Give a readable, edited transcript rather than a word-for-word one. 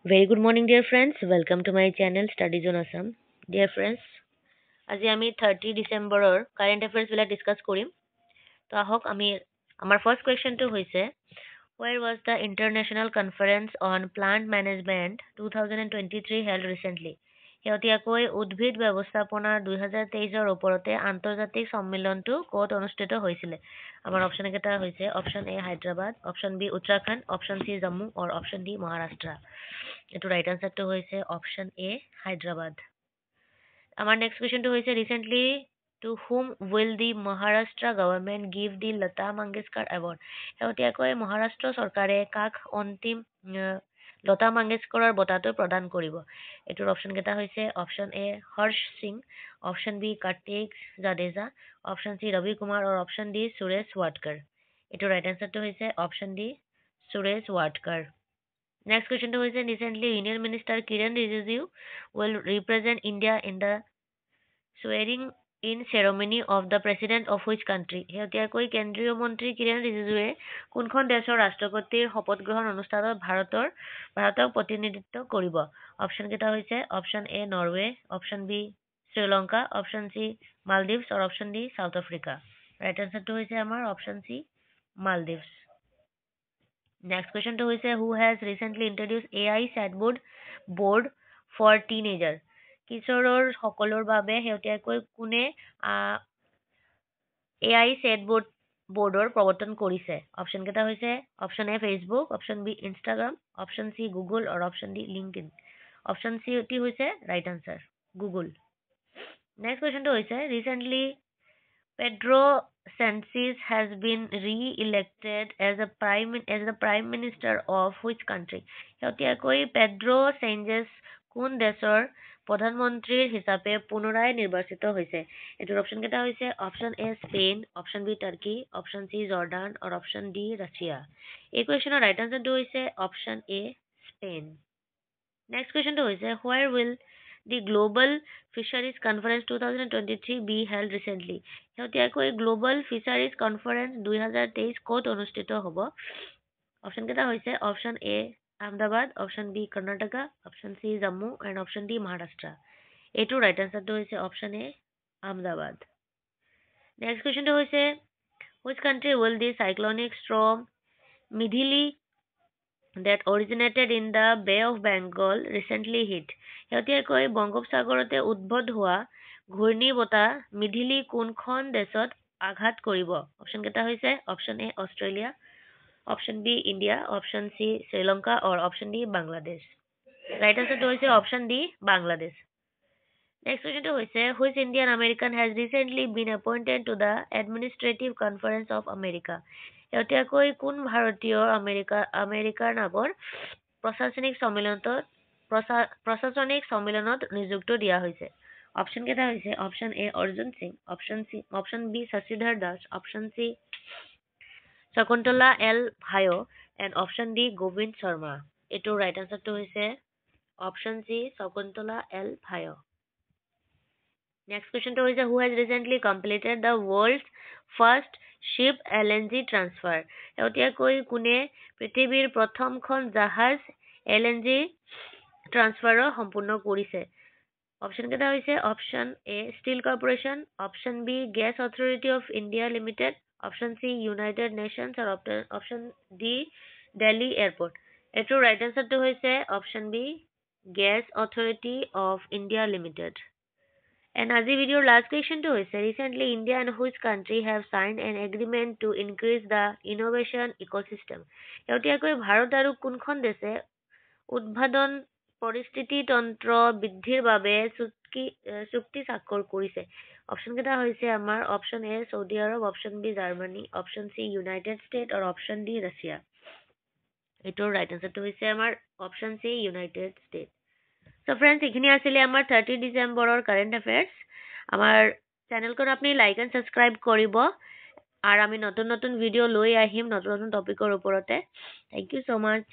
Very good morning, dear friends. Welcome to my channel Studies on Assam. Dear friends, আজি আমি 30 ডিসেম্বৰৰ current এফেয়াৰ্স বিলাক discuss কৰিম। তো আহক আমাৰ ফাৰ্ষ্ট কুৱেশ্যনটো হৈছে Where was the International Conference on Plant Management 2023 held recently? শেহতীয়াকৈ উদ্ভিদ ব্যৱস্থাপনা 2023ৰ ওপৰতে আন্তৰ্জাতিক সন্মিলনটো ক'ত অনুষ্ঠিত হৈছিলে? আমাৰ অপশ্যন কেইটা হৈছে option A Hyderabad, option B Uttarakhand, option C Jammu আৰু অপশ্যন ডি মহাৰাষ্ট্ৰ। এইটো ৰাইট আনসাৰটো হৈছে অপশ্যন এ হায়দৰাবাদ। আমাৰ নেক্সট কুৱেশ্যনটো হৈছে recently to whom will the Maharashtra government give the Lata Mangeshkar Award? শেহতীয়াকৈ মহাৰাষ্ট্ৰ চৰকাৰে কাক অন্তিম লতা মংগেশকাৰৰ বঁটাটো প্ৰদান কৰিব? এইটোৰ অপশ্যন কেইটা হৈছে option A Harsh Singh, option B Karthik Jadeja, option C Ravi Kumar আৰু অপশ্যন ডি সুৰেশ ৱাডকাৰ। এইটোৰ ৰাইট আনসাৰটো হৈছে option D Suresh Wadkar. Next question to is recently Union Minister Kiran Rijiju will represent India in the swearing in ceremony of the president of which country? শেহতীয়াকৈ কেন্দ্ৰীয় মন্ত্ৰী কিৰণ ৰিজিজুৱে কোনখন দেশৰ ৰাষ্ট্ৰপতিৰ শপত গ্ৰহণ অনুষ্ঠানত ভাৰতক প্ৰতিনিধিত্ব কৰিব? অপশ্যন কেইটা হৈছে option A Norway, option B Sri Lanka, option C Maldives আৰু option D South Africa. Right আনসাৰটো হৈছে আমাৰ option C Maldives. Next question to is who has recently introduced AI chatbot board for teenager? কিশোৰৰ সকলৰ বাবে শেহতীয়াকৈ কোনে AI chatbot বোৰ্ডৰ প্ৰৱৰ্তন কৰিছে? অপশ্যন কেইটা হৈছে option A Facebook, option B Instagram, option C Google আৰু option D LinkedIn. Option C টি হৈছে ৰাইট আনসাৰ গুগল। নেক্সট কুৱেশ্যনটো হৈছে recently Pedro Sanchez has been re-elected as the Prime Minister of which country? শেহতীয়াকৈ Pedro changes কোন দেশৰ প্ৰধানমন্ত্ৰী হিচাপে পুনৰাই নিৰ্বাচিত হৈছে? এইটোৰ অপশ্যন কেইটা হৈছে option A Spain, option B Turkey, option C Jordan আৰু অপশ্যন ডি ৰাছিয়া। এই কুৱেশ্যনৰ ৰাইট আনসাৰটো হৈছে অপশ্যন এ স্পেইন। নেক্সট কুৱেশ্যনটো হৈছে where will the Global Fisheries Conference 2023 be held recently? শেহতীয়াকৈ গ্লোবাল ফিচাৰিজ কনফাৰেন্স 2023 ক'ত অনুষ্ঠিত হ'ব? অপশ্যন কেইটা হৈছে option A Ahmedabad, option B Karnataka, option C Jammu and option D Maharashtra. এইটো ৰাইট আনসাৰটো হৈছে অপশ্যন এ আহমেদাবাদ। নেক্সট কুৱেশ্যনটো হৈছে which country will the cyclonic storm Midhili that originated in the Bay of Bengal recently hit? শেহতীয়াকৈ বংগোপসাগৰতে উদ্ভৱ হোৱা ঘূৰ্ণী বতাহ মিধিলি কোনখন দেশত আঘাত কৰিব? অপশ্যন কেইটা হৈছে option A Australia, option B India, option C Sri Lanka আৰু অপশ্যন ডি বাংলাদেশ। ৰাইট আনসাৰটো হৈছে অপশ্যন ডি বাংলাদেশ। নেক্সট কুৱেশ্যনটো হৈছে which Indian American has recently been appointed to the Administrative Conference of America? শেহতীয়াকৈ কোন ভাৰতীয় আমেৰিকাৰ নামৰ প্ৰশাসনিক সন্মিলনত নিযুক্তি দিয়া হৈছে? অপশ্যন কেইটা হৈছে option A Arjun Singh, option B Shashidhar Das, option C Shakuntala L Bhai and option D Govind Sharma. এইটো ৰাইট আনসাৰটো হৈছে option C Shakuntala L Bhai. Next question to is who has recently completed the world's first ship LNG transfer? শেহতীয়াকৈ কোনে পৃথিৱীৰ প্ৰথমখন জাহাজ LNG ট্ৰান্সফাৰ সম্পূৰ্ণ কৰিছে? অপশ্যন কেইটা হৈছে option A steel corporation, option B gas authority of India limited, option C united nations আৰু অপশ্যন ডি দিল্লী এয়াৰপৰ্ট। এইটোৰ ৰাইট আনসাৰটো হৈছে option B gas authority of India limited. And আজি ভিডিঅ'ৰ লাষ্ট কুৱেশ্যনটো হৈছে recently India and which country have signed an agreement to increase the innovation ecosystem? শেহতীয়াকৈ ভাৰত আৰু কোনখন দেশে উদ্ভাৱন পৰিস্থিতি তন্ত্ৰ বৃদ্ধিৰ বাবে চুক্তি স্বাক্ষৰ কৰিছে? অপশ্যন কেইটা হৈছে আমাৰ option A Saudi Arab, option B Germany, option C united state আৰু অপশ্যন ডি ৰাছিয়া। এইটোৰ ৰাইট আনসাৰটো হৈছে আমাৰ option C united state. So friends এইখিনি আছিলে আমাৰ 30 ডিসেম্বৰৰ কাৰেন্ট অ্যাফেয়াৰ্স। আমাৰ চ্যানেলখন আপনি লাইক এন্ড সাবস্ক্ৰাইব কৰিব আৰ আমি নতুন নতুন ভিডিও লৈ আহিম নতুন নতুন টপিকৰ ওপৰতে। থ্যাংক ইউ সো মাচ।